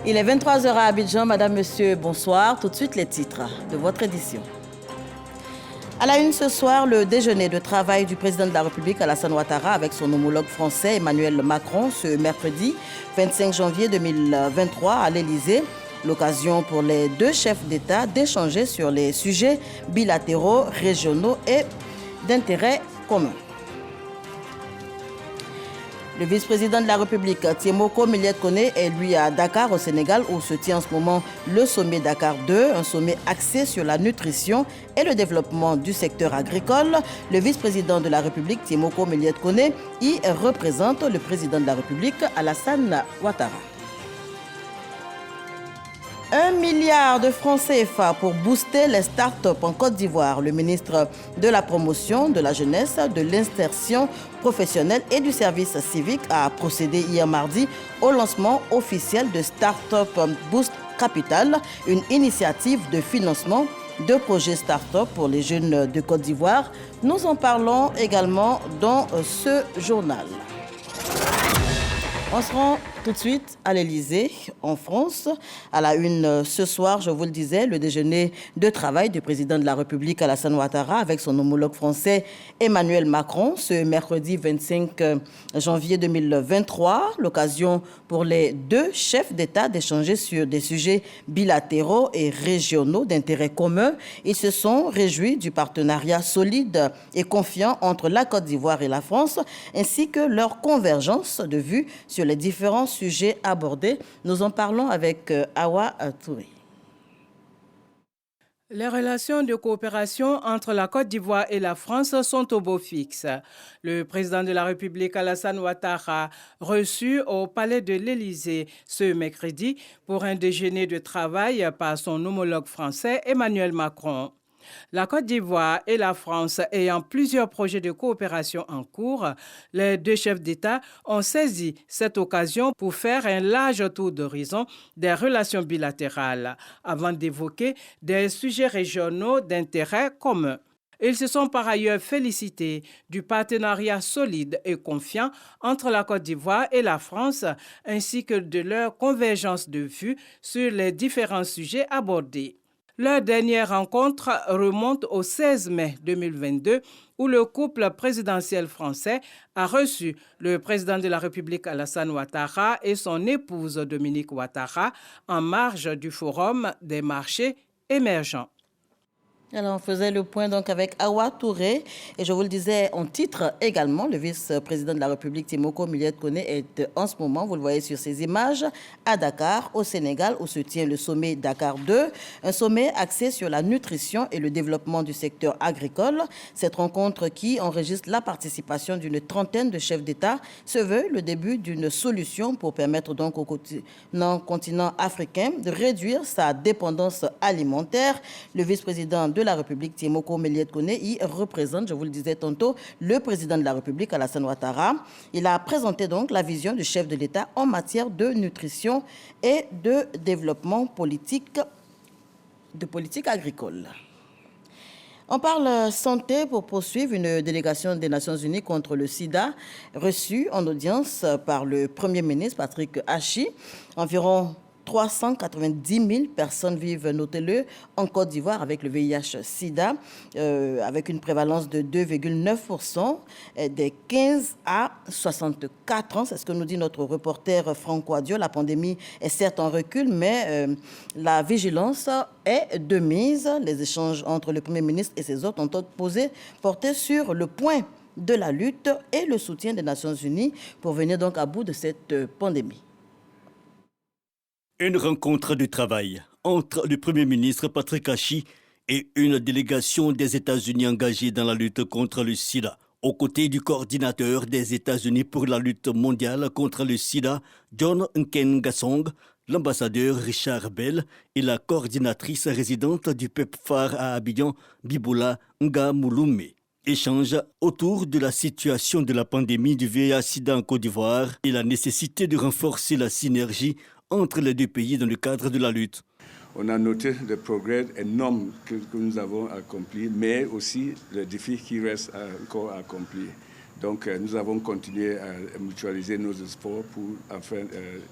Il est 23 heures à Abidjan. Madame, Monsieur, bonsoir. Tout de suite, les titres de votre édition. À la une ce soir, le déjeuner de travail du président de la République, Alassane Ouattara, avec son homologue français, Emmanuel Macron, ce mercredi 25 janvier 2023 à l'Élysée. L'occasion pour les deux chefs d'État d'échanger sur les sujets bilatéraux, régionaux et d'intérêt commun. Le vice-président de la République, Témoko Miliet-Koné, est lui à Dakar, au Sénégal, où se tient en ce moment le sommet Dakar 2, un sommet axé sur la nutrition et le développement du secteur agricole. Le vice-président de la République, Témoko Miliet-Koné, y représente le président de la République, Alassane Ouattara. 1 milliard de francs CFA pour booster les start-up en Côte d'Ivoire. Le ministre de la Promotion, de la Jeunesse, de l'Insertion professionnelle et du service civique a procédé hier mardi au lancement officiel de Start-up Boost Capital, une initiative de financement de projets start-up pour les jeunes de Côte d'Ivoire. Nous en parlons également dans ce journal. On se rend tout de suite à l'Élysée, en France. À la une ce soir, je vous le disais, le déjeuner de travail du président de la République, Alassane Ouattara, avec son homologue français, Emmanuel Macron, ce mercredi 25 janvier 2023. L'occasion pour les deux chefs d'État d'échanger sur des sujets bilatéraux et régionaux d'intérêt commun. Ils se sont réjouis du partenariat solide et confiant entre la Côte d'Ivoire et la France, ainsi que leur convergence de vues sur les différents sujets abordés. Nous en parlons avec Awa Touré. Les relations de coopération entre la Côte d'Ivoire et la France sont au beau fixe. Le président de la République, Alassane Ouattara, reçu au palais de l'Élysée ce mercredi pour un déjeuner de travail par son homologue français, Emmanuel Macron. La Côte d'Ivoire et la France ayant plusieurs projets de coopération en cours, les deux chefs d'État ont saisi cette occasion pour faire un large tour d'horizon des relations bilatérales, avant d'évoquer des sujets régionaux d'intérêt commun. Ils se sont par ailleurs félicités du partenariat solide et confiant entre la Côte d'Ivoire et la France, ainsi que de leur convergence de vues sur les différents sujets abordés. Leur dernière rencontre remonte au 16 mai 2022 où le couple présidentiel français a reçu le président de la République Alassane Ouattara et son épouse Dominique Ouattara en marge du Forum des marchés émergents. Alors, on faisait le point donc avec Awa Touré et je vous le disais en titre également, le vice-président de la République Témoko Miliet-Koné est en ce moment, vous le voyez sur ces images, à Dakar, au Sénégal, où se tient le sommet Dakar 2, un sommet axé sur la nutrition et le développement du secteur agricole. Cette rencontre qui enregistre la participation d'une trentaine de chefs d'État se veut le début d'une solution pour permettre donc au continent africain de réduire sa dépendance alimentaire. Le vice-président de la République, Témoko Miliet-Koné, y représente, je vous le disais tantôt, le président de la République, Alassane Ouattara. Il a présenté donc la vision du chef de l'État en matière de nutrition et de développement politique agricole. On parle santé pour poursuivre. Une délégation des Nations Unies contre le sida reçue en audience par le Premier ministre Patrick Hachi. Environ 390 000 personnes vivent, notez-le, en Côte d'Ivoire avec le VIH-Sida, avec une prévalence de 2,9% des 15 à 64 ans. C'est ce que nous dit notre reporter Franck Ouadio. La pandémie est certes en recul, mais la vigilance est de mise. Les échanges entre le Premier ministre et ses hôtes ont porté sur le point de la lutte et le soutien des Nations Unies pour venir donc à bout de cette pandémie. Une rencontre de travail entre le Premier ministre Patrick Hachi et une délégation des États-Unis engagée dans la lutte contre le sida. Aux côtés du coordinateur des États-Unis pour la lutte mondiale contre le sida, John Nkengasong, l'ambassadeur Richard Bell et la coordinatrice résidente du PEPFAR à Abidjan, Biboula Ngamouloumé. Échange autour de la situation de la pandémie du VIH-Sida en Côte d'Ivoire et la nécessité de renforcer la synergie entre les deux pays dans le cadre de la lutte. On a noté des progrès énormes que nous avons accomplis, mais aussi les défis qui restent encore à accomplir. Donc, nous avons continué à mutualiser nos efforts pour enfin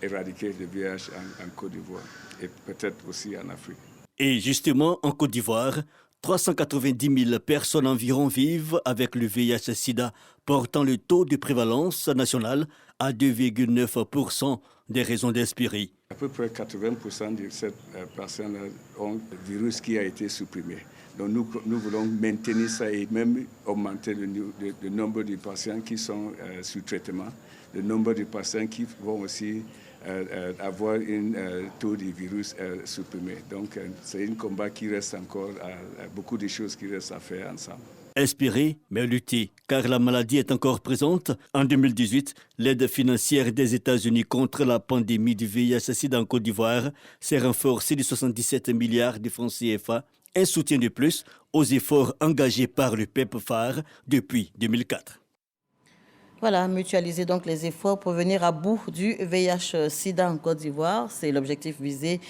éradiquer le VIH en Côte d'Ivoire et peut-être aussi en Afrique. Et justement, en Côte d'Ivoire, 390 000 personnes environ vivent avec le VIH-Sida, portant le taux de prévalence national à 2,9% des raisons d'espérer. À peu près 80% de ces personnes ont le virus qui a été supprimé. Donc nous voulons maintenir ça et même augmenter le nombre de patients qui sont sous traitement, le nombre de patients qui vont aussi avoir un taux de virus supprimé. Donc c'est un combat qui reste encore, beaucoup de choses qui restent à faire ensemble. Espérer, mais lutter, car la maladie est encore présente. En 2018, l'aide financière des États-Unis contre la pandémie du VIH-Sida en Côte d'Ivoire s'est renforcée de 77 milliards de francs CFA, un soutien de plus aux efforts engagés par le PEPFAR depuis 2004. Voilà, mutualiser donc les efforts pour venir à bout du VIH-Sida en Côte d'Ivoire. C'est l'objectif visé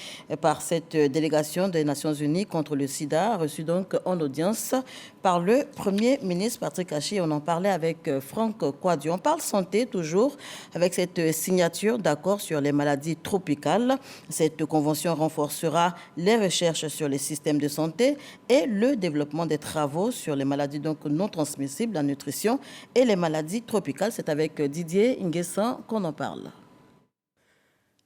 par cette délégation des Nations Unies contre le Sida, reçue donc en audience par le Premier ministre Patrick Achi. On en parlait avec Franck Kouadio. On parle santé toujours avec cette signature d'accord sur les maladies tropicales. Cette convention renforcera les recherches sur les systèmes de santé et le développement des travaux sur les maladies donc non transmissibles, la nutrition et les maladies tropicales. C'est avec Didier Nguessan qu'on en parle.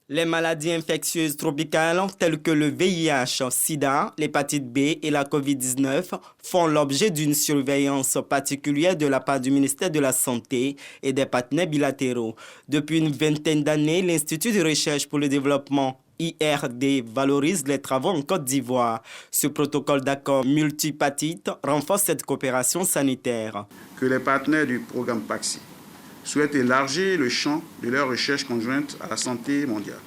Les maladies infectieuses tropicales telles que le VIH, SIDA, l'hépatite B et la COVID-19 font l'objet d'une surveillance particulière de la part du ministère de la Santé et des partenaires bilatéraux. Depuis une vingtaine d'années, l'Institut de recherche pour le développement IRD valorise les travaux en Côte d'Ivoire. Ce protocole d'accord multipartite renforce cette coopération sanitaire. Que les partenaires du programme PAXI souhaitent élargir le champ de leur recherche conjointe à la santé mondiale.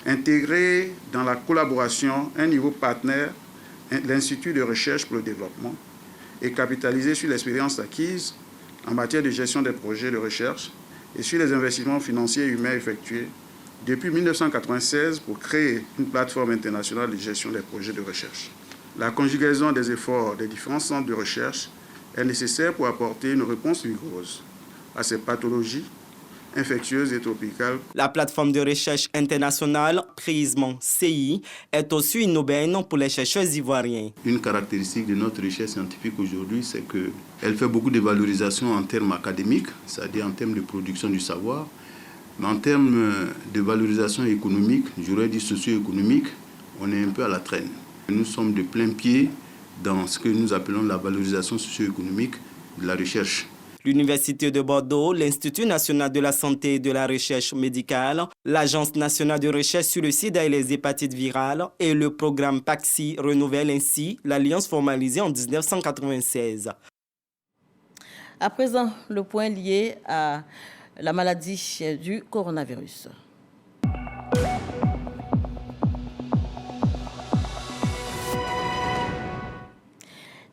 Intégrer dans la collaboration un niveau partenaire, l'Institut de recherche pour le développement, et capitaliser sur l'expérience acquise en matière de gestion des projets de recherche et sur les investissements financiers et humains effectués depuis 1996 pour créer une plateforme internationale de gestion des projets de recherche. La conjugaison des efforts des différents centres de recherche est nécessaire pour apporter une réponse rigoureuse à ces pathologies infectieuses et tropicales. La plateforme de recherche internationale PRISM CI est aussi une aubaine pour les chercheurs ivoiriens. Une caractéristique de notre recherche scientifique aujourd'hui, c'est qu'elle fait beaucoup de valorisation en termes académiques, c'est-à-dire en termes de production du savoir, mais en termes de valorisation économique, j'aurais dit socio-économique, on est un peu à la traîne. Nous sommes de plein pied dans ce que nous appelons la valorisation socio-économique de la recherche. L'Université de Bordeaux, l'Institut national de la santé et de la recherche médicale, l'Agence nationale de recherche sur le sida et les hépatites virales et le programme PAXI renouvellent ainsi l'alliance formalisée en 1996. À présent, le point lié à la maladie du coronavirus.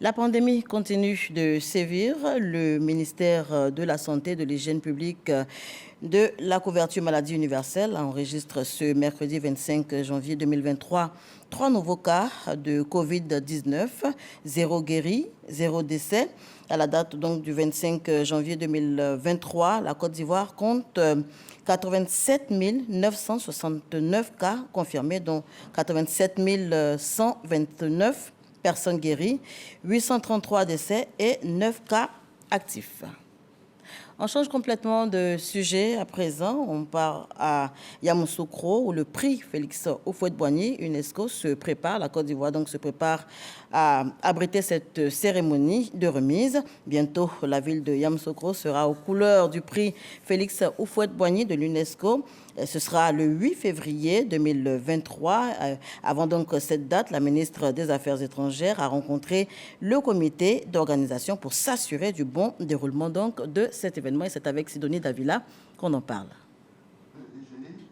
La pandémie continue de sévir. Le ministère de la Santé, de l'Hygiène publique, de la couverture maladie universelle enregistre ce mercredi 25 janvier 2023 3 nouveaux cas de Covid-19, 0 guéris, 0 décès. À la date donc du 25 janvier 2023, la Côte d'Ivoire compte 87 969 cas confirmés, dont 87 129 personnes guéries, 833 décès et 9 cas actifs. On change complètement de sujet à présent. On part à Yamoussoukro où le prix Félix Houphouët-Boigny, UNESCO, se prépare. La Côte d'Ivoire donc se prépare à abriter cette cérémonie de remise. Bientôt, la ville de Yamoussoukro sera aux couleurs du prix Félix Houphouët-Boigny de l'UNESCO. Ce sera le 8 février 2023. Avant donc cette date, la ministre des Affaires étrangères a rencontré le comité d'organisation pour s'assurer du bon déroulement donc de cet événement. Et c'est avec Sidonie Davila qu'on en parle.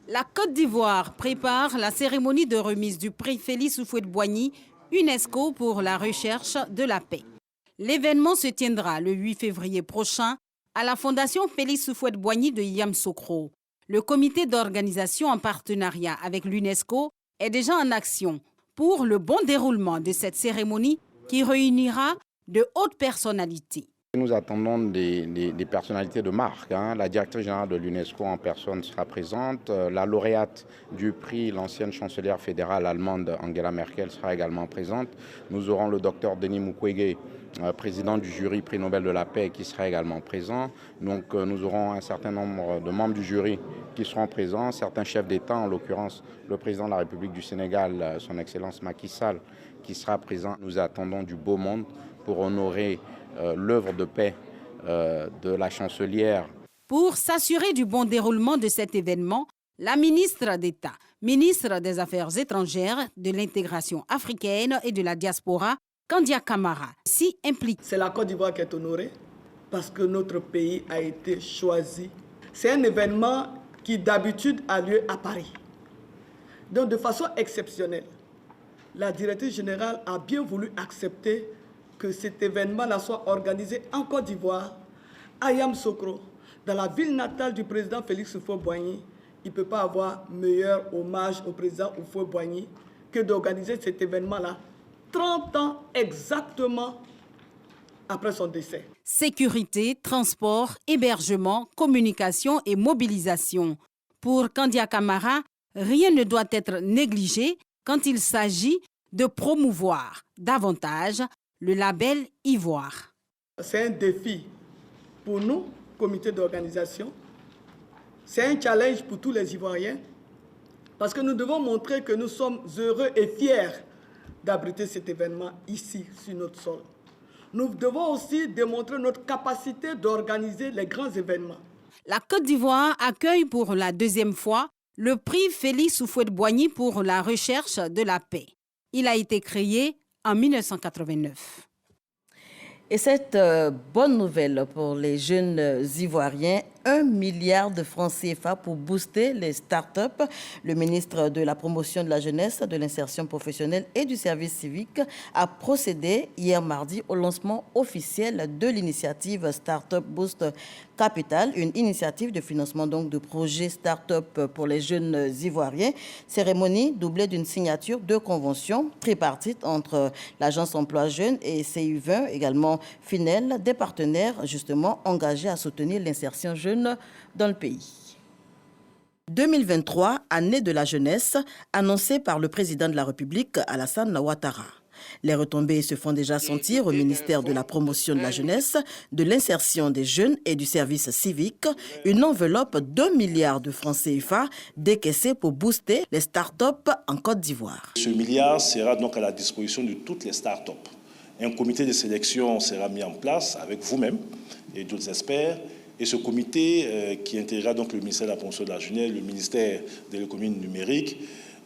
La Côte d'Ivoire prépare la cérémonie de remise du prix Félix Houphouët-Boigny, UNESCO pour la recherche de la paix. L'événement se tiendra le 8 février prochain à la Fondation Félix Houphouët-Boigny de Yamoussoukro. Le comité d'organisation en partenariat avec l'UNESCO est déjà en action pour le bon déroulement de cette cérémonie qui réunira de hautes personnalités. Nous attendons des personnalités de marque. La directrice générale de l'UNESCO en personne sera présente. La lauréate du prix, l'ancienne chancelière fédérale allemande Angela Merkel, sera également présente. Nous aurons le docteur Denis Mukwege, président du jury prix Nobel de la paix, qui sera également présent. Donc nous aurons un certain nombre de membres du jury qui seront présents, certains chefs d'État, en l'occurrence le président de la République du Sénégal, son Excellence Macky Sall, qui sera présent. Nous attendons du beau monde pour honorer l'œuvre de paix de la chancelière. Pour s'assurer du bon déroulement de cet événement, la ministre d'État, ministre des Affaires étrangères, de l'intégration africaine et de la diaspora, Kandia Camara, s'y implique. C'est la Côte d'Ivoire qui est honorée parce que notre pays a été choisi. C'est un événement qui d'habitude a lieu à Paris. Donc de façon exceptionnelle, la directrice générale a bien voulu accepter que cet événement-là soit organisé en Côte d'Ivoire, à Yamoussoukro, dans la ville natale du président Félix Houphouët-Boigny. Il ne peut pas avoir meilleur hommage au président Houphouët-Boigny que d'organiser cet événement-là 30 ans exactement après son décès. Sécurité, transport, hébergement, communication et mobilisation. Pour Kandia Camara, rien ne doit être négligé quand il s'agit de promouvoir davantage le label Ivoire. C'est un défi pour nous, comité d'organisation. C'est un challenge pour tous les Ivoiriens parce que nous devons montrer que nous sommes heureux et fiers d'abriter cet événement ici, sur notre sol. Nous devons aussi démontrer notre capacité d'organiser les grands événements. La Côte d'Ivoire accueille pour la deuxième fois le prix Félix Houphouët-Boigny pour la recherche de la paix. Il a été créé en 1989. Et cette bonne nouvelle pour les jeunes Ivoiriens, 1 milliard de francs CFA pour booster les start-up. Le ministre de la Promotion de la Jeunesse, de l'Insertion professionnelle et du Service civique a procédé hier mardi au lancement officiel de l'initiative Start-up Boost Capital, une initiative de financement donc de projets start-up pour les jeunes Ivoiriens. Cérémonie doublée d'une signature de convention tripartite entre l'Agence Emploi Jeunes et CI20, également Finel, des partenaires justement engagés à soutenir l'insertion jeune dans le pays. 2023, année de la jeunesse, annoncée par le président de la République, Alassane Ouattara. Les retombées se font déjà sentir au ministère de la Promotion de la Jeunesse, de l'Insertion des Jeunes et du Service civique. Une enveloppe d'1 milliard de francs CFA décaissée pour booster les start-up en Côte d'Ivoire. Ce milliard sera donc à la disposition de toutes les start-up. Un comité de sélection sera mis en place avec vous-même et d'autres experts. Et ce comité, qui intégrera donc le ministère de la Promotion de la Jeunesse, le ministère de l'économie numérique,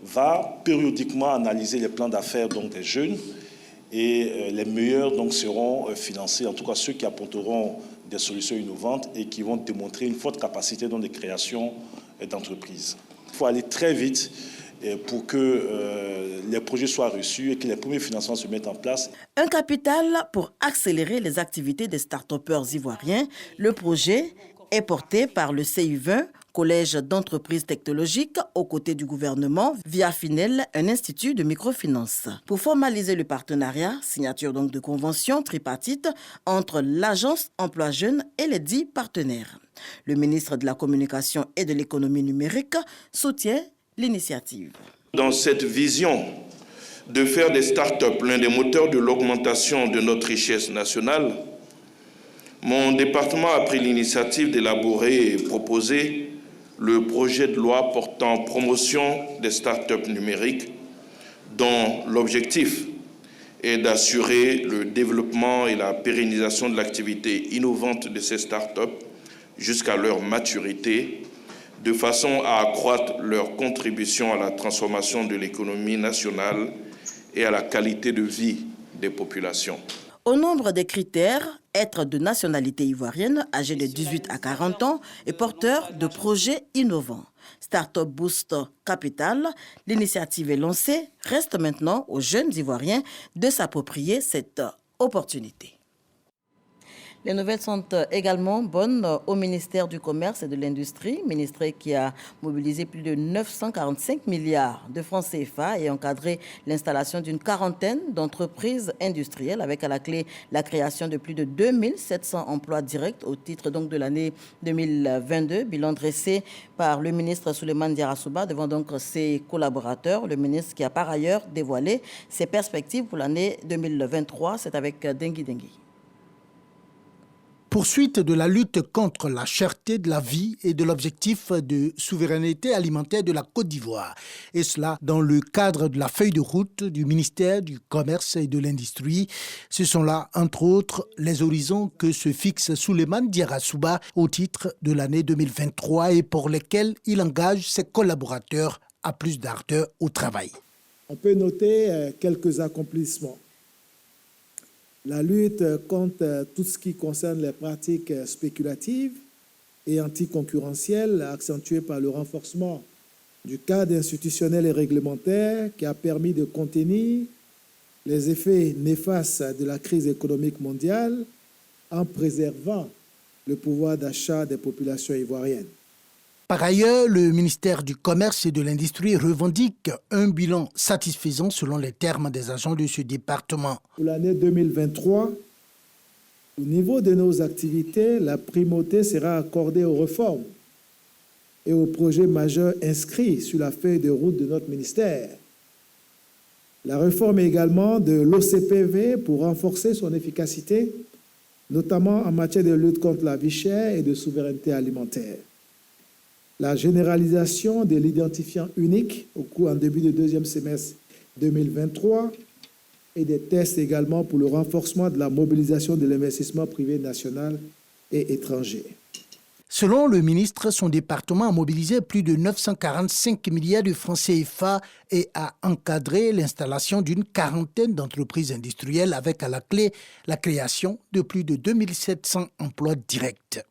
va périodiquement analyser les plans d'affaires donc des jeunes et les meilleurs donc seront financés, en tout cas ceux qui apporteront des solutions innovantes et qui vont démontrer une forte capacité donc de création d'entreprises. Il faut aller très vite pour que les projets soient reçus et que les premiers financements se mettent en place. Un capital pour accélérer les activités des start-upers ivoiriens. Le projet est porté par le CI20, Collège d'entreprises technologiques, aux côtés du gouvernement, via Finel, un institut de microfinance. Pour formaliser le partenariat, signature donc de convention tripartite entre l'Agence Emploi Jeunes et les 10 partenaires. Le ministre de la Communication et de l'économie numérique soutient l'initiative. Dans cette vision de faire des start-up l'un des moteurs de l'augmentation de notre richesse nationale, mon département a pris l'initiative d'élaborer et proposer le projet de loi portant promotion des start-up numériques, dont l'objectif est d'assurer le développement et la pérennisation de l'activité innovante de ces start-up jusqu'à leur maturité, de façon à accroître leur contribution à la transformation de l'économie nationale et à la qualité de vie des populations. Au nombre des critères, être de nationalité ivoirienne, âgé de 18 à 40 ans et porteur de projets innovants. Startup Boost Capital, l'initiative est lancée, reste maintenant aux jeunes Ivoiriens de s'approprier cette opportunité. Les nouvelles sont également bonnes au ministère du Commerce et de l'Industrie, ministère qui a mobilisé plus de 945 milliards de francs CFA et encadré l'installation d'une quarantaine d'entreprises industrielles avec à la clé la création de plus de 2700 emplois directs au titre donc de l'année 2022. Bilan dressé par le ministre Souleymane Diarra-Souba devant donc ses collaborateurs. Le ministre qui a par ailleurs dévoilé ses perspectives pour l'année 2023. C'est avec Dengui Dengui. Poursuite de la lutte contre la cherté de la vie et de l'objectif de souveraineté alimentaire de la Côte d'Ivoire. Et cela dans le cadre de la feuille de route du ministère du Commerce et de l'Industrie. Ce sont là, entre autres, les horizons que se fixe Souleymane Diarra-Souba au titre de l'année 2023 et pour lesquels il engage ses collaborateurs à plus d'ardeur au travail. On peut noter quelques accomplissements. La lutte contre tout ce qui concerne les pratiques spéculatives et anticoncurrentielles, accentuée par le renforcement du cadre institutionnel et réglementaire qui a permis de contenir les effets néfastes de la crise économique mondiale en préservant le pouvoir d'achat des populations ivoiriennes. Par ailleurs, le ministère du Commerce et de l'Industrie revendique un bilan satisfaisant selon les termes des agents de ce département. Pour l'année 2023, au niveau de nos activités, la primauté sera accordée aux réformes et aux projets majeurs inscrits sur la feuille de route de notre ministère. La réforme également de l'OCPV pour renforcer son efficacité, notamment en matière de lutte contre la vie chère et de souveraineté alimentaire. La généralisation de l'identifiant unique en début de deuxième semestre 2023 et des tests également pour le renforcement de la mobilisation de l'investissement privé national et étranger. Selon le ministre, son département a mobilisé plus de 945 milliards de francs CFA et a encadré l'installation d'une quarantaine d'entreprises industrielles avec à la clé la création de plus de 2700 emplois directs.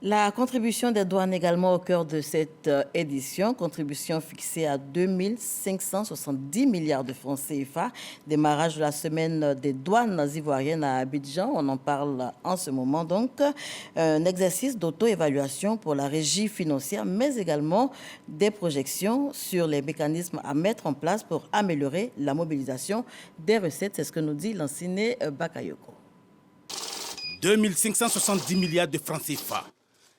La contribution des douanes également au cœur de cette édition, contribution fixée à 2570 milliards de francs CFA. Démarrage de la semaine des douanes ivoiriennes à Abidjan, on en parle en ce moment donc. Un exercice d'auto-évaluation pour la régie financière, mais également des projections sur les mécanismes à mettre en place pour améliorer la mobilisation des recettes. C'est ce que nous dit Lanciné Bakayoko. 2570 milliards de francs CFA.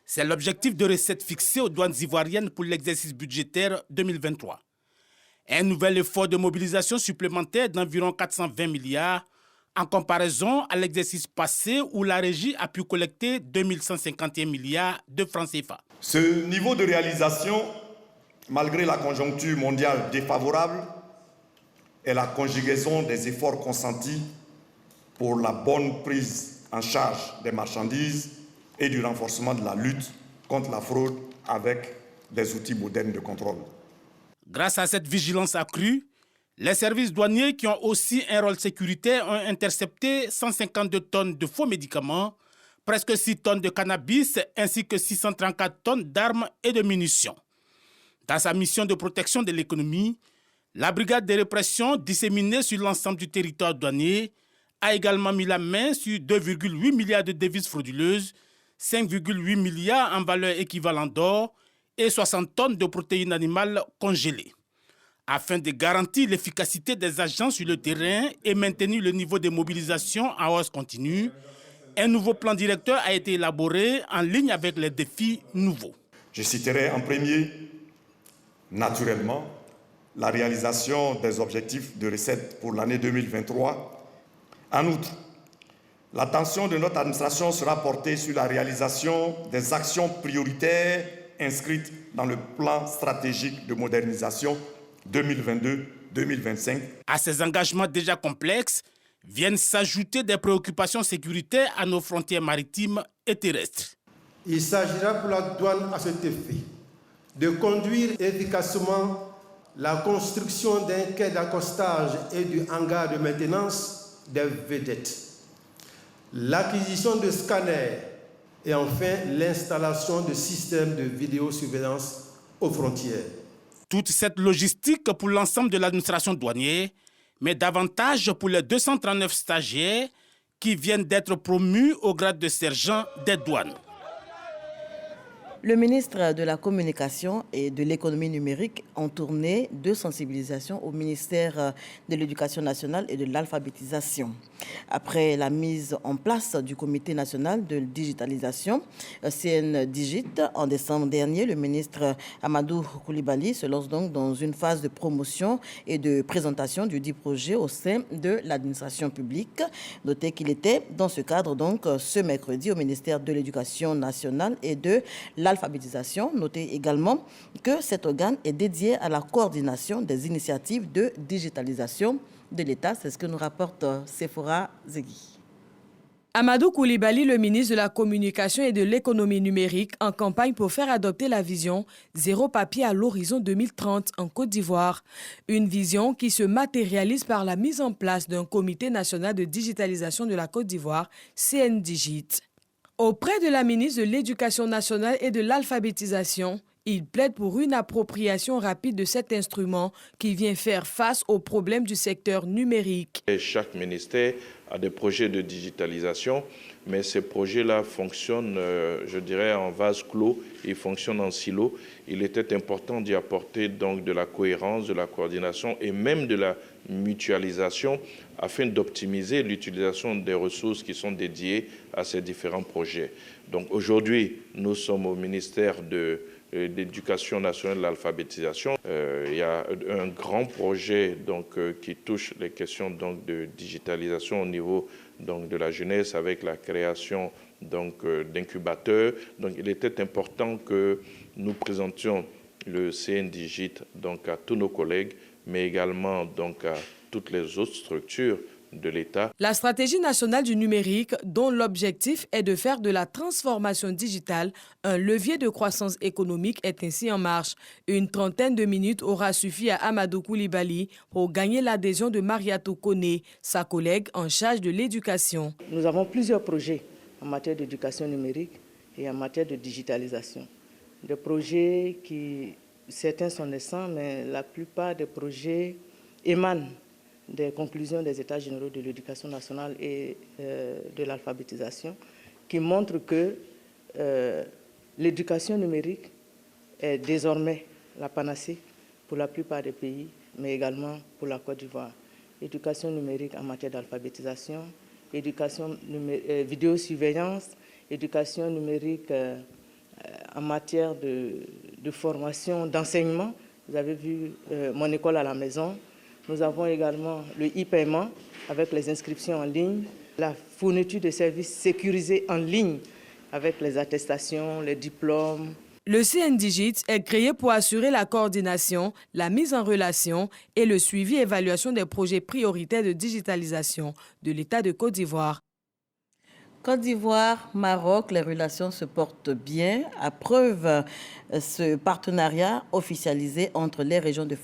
C'est l'objectif de recettes fixé aux douanes ivoiriennes pour l'exercice budgétaire 2023. Un nouvel effort de mobilisation supplémentaire d'environ 420 milliards en comparaison à l'exercice passé où la régie a pu collecter 2151 milliards de francs CFA. Ce niveau de réalisation, malgré la conjoncture mondiale défavorable, est la conjugaison des efforts consentis pour la bonne prise en charge des marchandises et du renforcement de la lutte contre la fraude avec des outils modernes de contrôle. Grâce à cette vigilance accrue, les services douaniers qui ont aussi un rôle sécuritaire ont intercepté 152 tonnes de faux médicaments, presque 6 tonnes de cannabis ainsi que 634 tonnes d'armes et de munitions. Dans sa mission de protection de l'économie, la brigade de répression disséminée sur l'ensemble du territoire douanier a également mis la main sur 2,8 milliards de devises frauduleuses, 5,8 milliards en valeur équivalente d'or et 60 tonnes de protéines animales congelées. Afin de garantir l'efficacité des agents sur le terrain et maintenir le niveau de mobilisation en hausse continue, un nouveau plan directeur a été élaboré en ligne avec les défis nouveaux. Je citerai en premier, naturellement, la réalisation des objectifs de recettes pour l'année 2023. En outre, l'attention de notre administration sera portée sur la réalisation des actions prioritaires inscrites dans le plan stratégique de modernisation 2022-2025. À ces engagements déjà complexes viennent s'ajouter des préoccupations sécuritaires à nos frontières maritimes et terrestres. Il s'agira pour la douane à cet effet de conduire efficacement la construction d'un quai d'accostage et du hangar de maintenance des vedettes, l'acquisition de scanners et enfin l'installation de systèmes de vidéosurveillance aux frontières. Toute cette logistique pour l'ensemble de l'administration douanière, mais davantage pour les 239 stagiaires qui viennent d'être promus au grade de sergent des douanes. Le ministre de la Communication et de l'Économie numérique en tournée de sensibilisation au ministère de l'Éducation nationale et de l'alphabétisation. Après la mise en place du Comité national de digitalisation, CNDigit, en décembre dernier, le ministre Amadou Coulibaly se lance donc dans une phase de promotion et de présentation du dit projet au sein de l'administration publique. Notez qu'il était dans ce cadre donc ce mercredi au ministère de l'Éducation nationale et de l'alphabétisation. Notez également que cet organe est dédié à la coordination des initiatives de digitalisation de l'État. C'est ce que nous rapporte Sephora Zegui. Amadou Coulibaly, le ministre de la Communication et de l'Économie numérique, en campagne pour faire adopter la vision Zéro papier à l'horizon 2030 en Côte d'Ivoire. Une vision qui se matérialise par la mise en place d'un comité national de digitalisation de la Côte d'Ivoire, CNDigit. Auprès de la ministre de l'Éducation nationale et de l'alphabétisation, il plaide pour une appropriation rapide de cet instrument qui vient faire face aux problèmes du secteur numérique. Chaque ministère a des projets de digitalisation, mais ces projets-là fonctionnent, je dirais, en vase clos, ils fonctionnent en silo. Il était important d'y apporter donc de la cohérence, de la coordination et même de la mutualisation afin d'optimiser l'utilisation des ressources qui sont dédiées à ces différents projets. Donc aujourd'hui, nous sommes au ministère de l'Éducation nationale et de l'alphabétisation. Il y a un grand projet donc, qui touche les questions donc, de digitalisation au niveau donc, de la jeunesse avec la création d'incubateurs. Donc il était important que nous présentions le CNDigit donc, à tous nos collègues, mais également donc, à toutes les autres structures de l'État. La stratégie nationale du numérique, dont l'objectif est de faire de la transformation digitale un levier de croissance économique, est ainsi en marche. Une trentaine de minutes aura suffi à Amadou Coulibaly pour gagner l'adhésion de Mariatou Koné, sa collègue en charge de l'éducation. Nous avons plusieurs projets en matière d'éducation numérique et en matière de digitalisation. Des projets qui, certains sont naissants, mais la plupart des projets émanent des conclusions des États généraux de l'éducation nationale et de l'alphabétisation, qui montrent que l'éducation numérique est désormais la panacée pour la plupart des pays, mais également pour la Côte d'Ivoire. Éducation numérique en matière d'alphabétisation, éducation vidéosurveillance, éducation numérique en matière de formation, d'enseignement. Vous avez vu Mon école à la maison. Nous avons également le e-paiement avec les inscriptions en ligne, la fourniture de services sécurisés en ligne avec les attestations, les diplômes. Le CNDigit est créé pour assurer la coordination, la mise en relation et le suivi et évaluation des projets prioritaires de digitalisation de l'État de Côte d'Ivoire. Côte d'Ivoire, Maroc, les relations se portent bien. À preuve, ce partenariat officialisé entre les régions de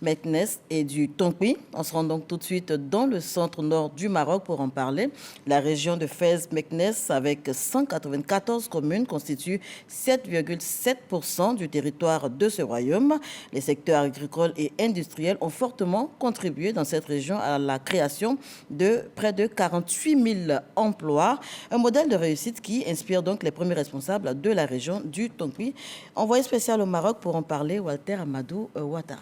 Meknes et du Tonkpi. On se rend donc tout de suite dans le centre-nord du Maroc pour en parler. La région de Fès-Meknes, avec 194 communes, constitue 7,7% du territoire de ce royaume. Les secteurs agricoles et industriels ont fortement contribué dans cette région à la création de près de 48 000 emplois. Un modèle de réussite qui inspire donc les premiers responsables de la région du Tonkpi. Envoyé spécial au Maroc pour en parler, Walter Amadou Ouattara.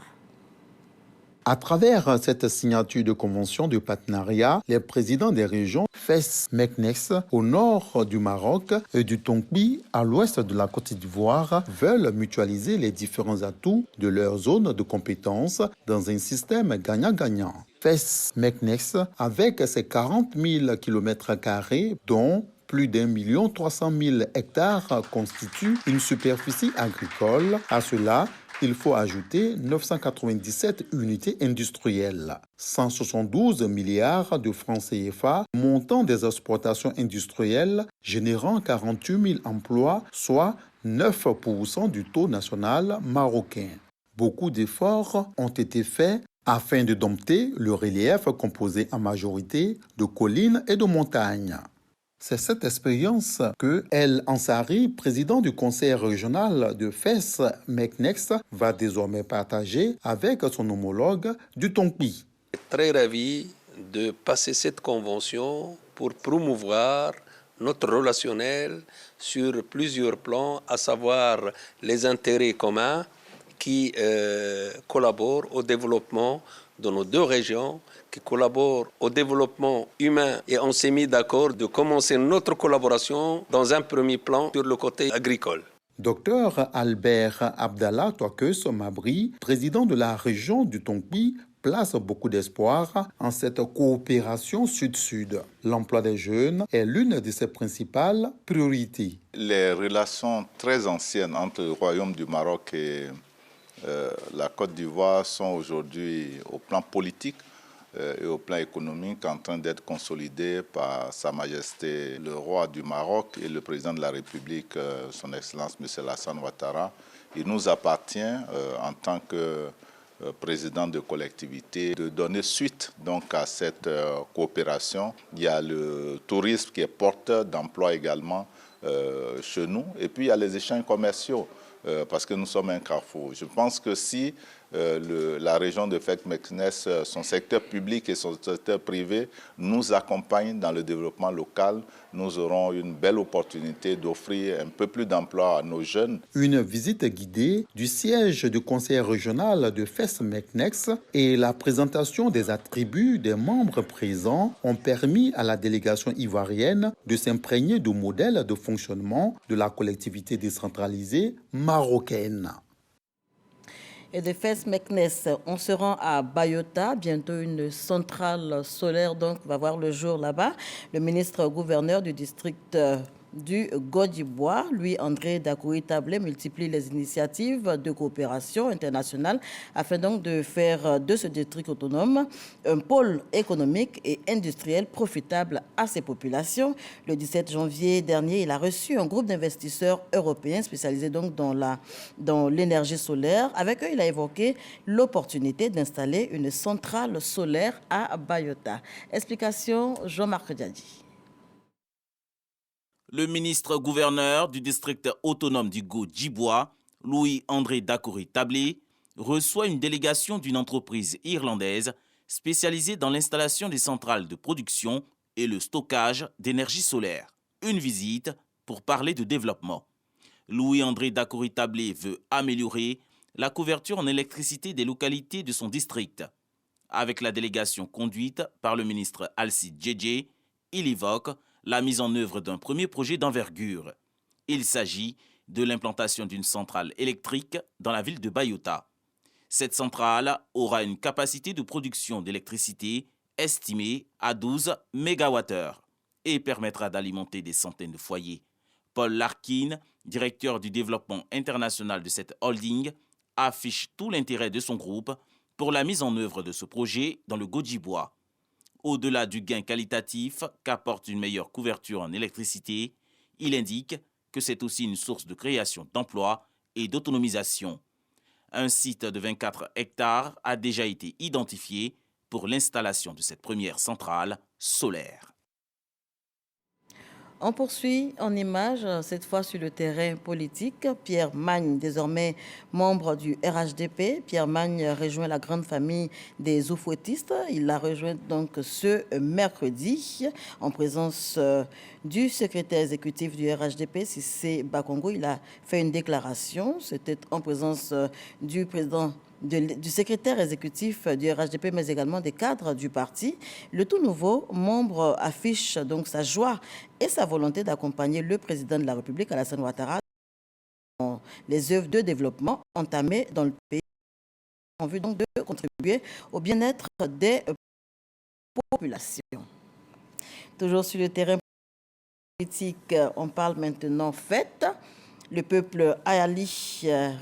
À travers cette signature de convention de partenariat, les présidents des régions Fès-Meknes au nord du Maroc et du Tonkpi à l'ouest de la Côte d'Ivoire veulent mutualiser les différents atouts de leur zone de compétences dans un système gagnant-gagnant. Fès-Meknes, avec ses 40 000 km², dont plus d'1 300 000 hectares constituent une superficie agricole. À cela, il faut ajouter 997 unités industrielles, 172 milliards de francs CFA, montant des exportations industrielles générant 48 000 emplois, soit 9% du taux national marocain. Beaucoup d'efforts ont été faits afin de dompter le relief composé en majorité de collines et de montagnes. C'est cette expérience que El Ansari, président du conseil régional de Fès-Meknes, va désormais partager avec son homologue du Tonkpi. Très ravi de passer cette convention pour promouvoir notre relationnel sur plusieurs plans, à savoir les intérêts communs qui collaborent au développement de nos deux régions, qui collaborent au développement humain. Et on s'est mis d'accord de commencer notre collaboration dans un premier plan sur le côté agricole. Docteur Albert Abdallah Touakeus Mabri, président de la région du Tongbi, place beaucoup d'espoir en cette coopération sud-sud. L'emploi des jeunes est l'une de ses principales priorités. Les relations très anciennes entre le Royaume du Maroc et la Côte d'Ivoire sont aujourd'hui au plan politique et au plan économique en train d'être consolidées par Sa Majesté le roi du Maroc et le président de la République, son Excellence M. Alassane Ouattara. Il nous appartient en tant que président de collectivité de donner suite donc à cette coopération. Il y a le tourisme qui est porteur d'emploi également chez nous et puis il y a les échanges commerciaux. Parce que nous sommes un carrefour. Je pense que si la région de Fès-Meknès, son secteur public et son secteur privé nous accompagnent dans le développement local, nous aurons une belle opportunité d'offrir un peu plus d'emploi à nos jeunes. Une visite guidée du siège du conseil régional de Fès-Meknès et la présentation des attributs des membres présents ont permis à la délégation ivoirienne de s'imprégner du modèle de fonctionnement de la collectivité décentralisée marocaine. Et de Fès-Meknès, on se rend à Bayota. Bientôt, une centrale solaire donc va voir le jour là-bas. Le ministre-gouverneur du district du Godibois, Louis-André Dakouri-Tablé, multiplie les initiatives de coopération internationale afin donc de faire de ce district autonome un pôle économique et industriel profitable à ses populations. Le 17 janvier dernier, il a reçu un groupe d'investisseurs européens spécialisés donc dans l'énergie solaire. Avec eux, il a évoqué l'opportunité d'installer une centrale solaire à Bayota. Explication Jean-Marc Diadi. Le ministre-gouverneur du district autonome du Godibois, Louis-André Dakouri-Tablé, reçoit une délégation d'une entreprise irlandaise spécialisée dans l'installation des centrales de production et le stockage d'énergie solaire. Une visite pour parler de développement. Louis-André Dakouri-Tablé veut améliorer la couverture en électricité des localités de son district. Avec la délégation conduite par le ministre Alcide Djedje, il évoque la mise en œuvre d'un premier projet d'envergure. Il s'agit de l'implantation d'une centrale électrique dans la ville de Bayota. Cette centrale aura une capacité de production d'électricité estimée à 12 MWh et permettra d'alimenter des centaines de foyers. Paul Larkin, directeur du développement international de cette holding, affiche tout l'intérêt de son groupe pour la mise en œuvre de ce projet dans le Godibois. Au-delà du gain qualitatif qu'apporte une meilleure couverture en électricité, il indique que c'est aussi une source de création d'emplois et d'autonomisation. Un site de 24 hectares a déjà été identifié pour l'installation de cette première centrale solaire. On poursuit en images, cette fois sur le terrain politique. Pierre Magne, désormais membre du RHDP. Pierre Magne rejoint la grande famille des oufouettistes. Il l'a rejoint donc ce mercredi en présence du secrétaire exécutif du RHDP, Cissé Bakongo. Il a fait une déclaration. C'était en présence du président du secrétaire exécutif du RHDP, mais également des cadres du parti. Le tout nouveau membre affiche donc sa joie et sa volonté d'accompagner le président de la République, Alassane Ouattara, dans les œuvres de développement entamées dans le pays, en vue donc de contribuer au bien-être des populations. Toujours sur le terrain politique, on parle maintenant fête. Le peuple ayali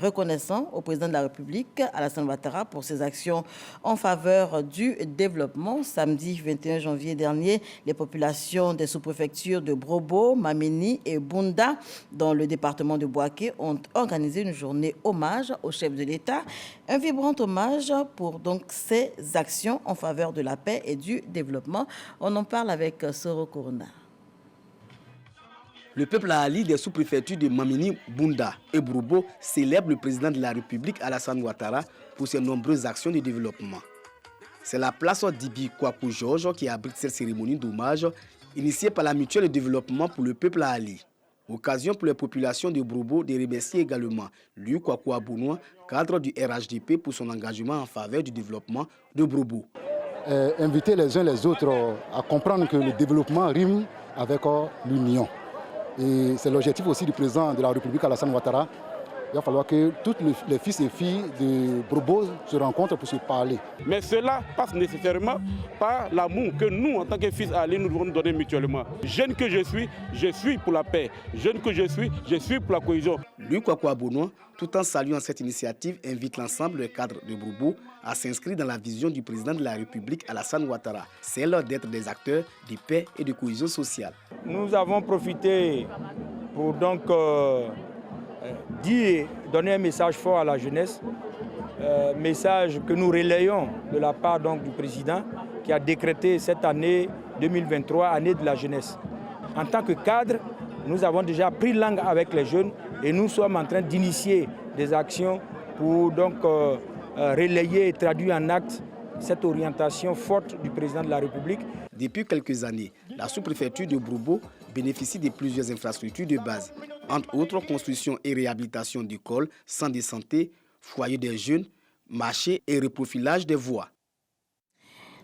reconnaissant au président de la République, Alassane Ouattara, pour ses actions en faveur du développement. Samedi 21 janvier dernier, les populations des sous-préfectures de Brobo, Mamini et Bunda, dans le département de Bouaké, ont organisé une journée hommage au chef de l'État. Un vibrant hommage pour donc ses actions en faveur de la paix et du développement. On en parle avec Soro Corona. Le peuple ayali des sous-préfectures de Mamini, Bunda et Brobo célèbre le président de la République, Alassane Ouattara, pour ses nombreuses actions de développement. C'est la place d'Ibi Kwaku Georges qui abrite cette cérémonie d'hommage initié par la mutuelle de développement pour le peuple à Ali. Occasion pour les populations de Brobo de remercier également Liu Kwakwa Bounoua, cadre du RHDP, pour son engagement en faveur du développement de Brobo. Inviter les uns les autres à comprendre que le développement rime avec l'union. Et c'est l'objectif aussi du président de la République, Alassane Ouattara. Il va falloir que tous les fils et filles de Brobo se rencontrent pour se parler. Mais cela passe nécessairement par l'amour que nous, en tant que fils Ali, nous devons nous donner mutuellement. Jeune que je suis pour la paix. Jeune que je suis pour la cohésion. Liu Kwakwa Bounoua, tout en saluant cette initiative, invite l'ensemble des cadres de Brobo à s'inscrire dans la vision du président de la République, Alassane Ouattara, celle d'être des acteurs de paix et de cohésion sociale. Nous avons profité pour donc donner un message fort à la jeunesse, message que nous relayons de la part donc, du président qui a décrété cette année 2023, année de la jeunesse. En tant que cadre, nous avons déjà pris langue avec les jeunes et nous sommes en train d'initier des actions pour donc relayer et traduire en actes cette orientation forte du président de la République. Depuis quelques années, la sous-préfecture de Brobo bénéficie de plusieurs infrastructures de base, entre autres construction et réhabilitation d'écoles, centres de santé, foyers des jeunes, marchés et reprofilage des voies.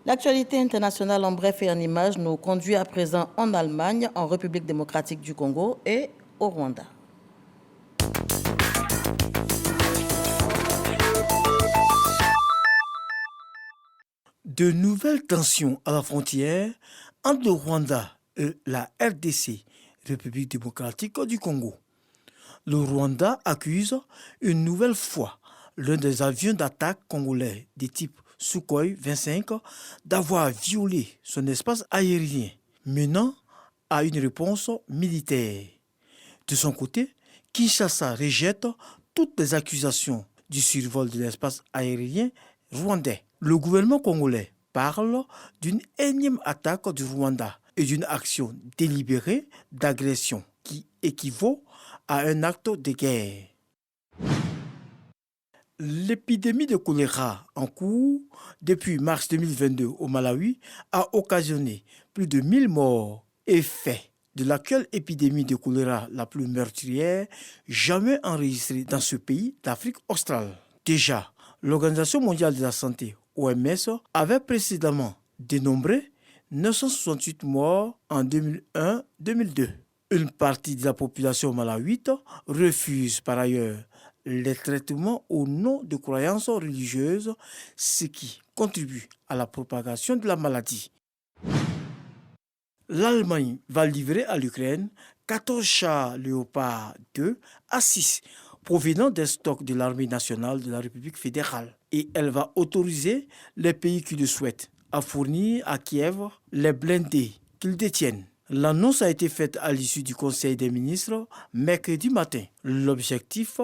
L'actualité internationale en bref et en images nous conduit à présent en Allemagne, en République démocratique du Congo et au Rwanda. De nouvelles tensions à la frontière entre le Rwanda et la RDC, République démocratique du Congo. Le Rwanda accuse une nouvelle fois l'un des avions d'attaque congolais de type Sukhoi 25 d'avoir violé son espace aérien, menant à une réponse militaire. De son côté, Kinshasa rejette toutes les accusations du survol de l'espace aérien rwandais. Le gouvernement congolais parle d'une énième attaque du Rwanda et d'une action délibérée d'agression qui équivaut à un acte de guerre. L'épidémie de choléra en cours depuis mars 2022 au Malawi a occasionné plus de 1000 morts et fait de l'actuelle épidémie de choléra la plus meurtrière jamais enregistrée dans ce pays d'Afrique australe. Déjà, l'Organisation mondiale de la santé, OMS, avait précédemment dénombré 968 morts en 2001-2002. Une partie de la population malawite refuse par ailleurs les traitements au nom de croyances religieuses, ce qui contribue à la propagation de la maladie. L'Allemagne va livrer à l'Ukraine 14 chars Léopard 2 à 6 provenant des stocks de l'armée nationale de la République fédérale. Et elle va autoriser les pays qui le souhaitent à fournir à Kiev les blindés qu'ils détiennent. L'annonce a été faite à l'issue du Conseil des ministres mercredi matin. L'objectif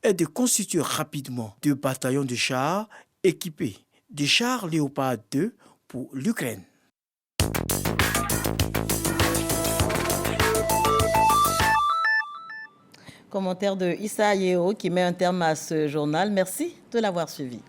est de constituer rapidement 2 bataillons de chars équipés de chars Léopard 2 pour l'Ukraine. Commentaire de Issa Yeo qui met un terme à ce journal. Merci de l'avoir suivi.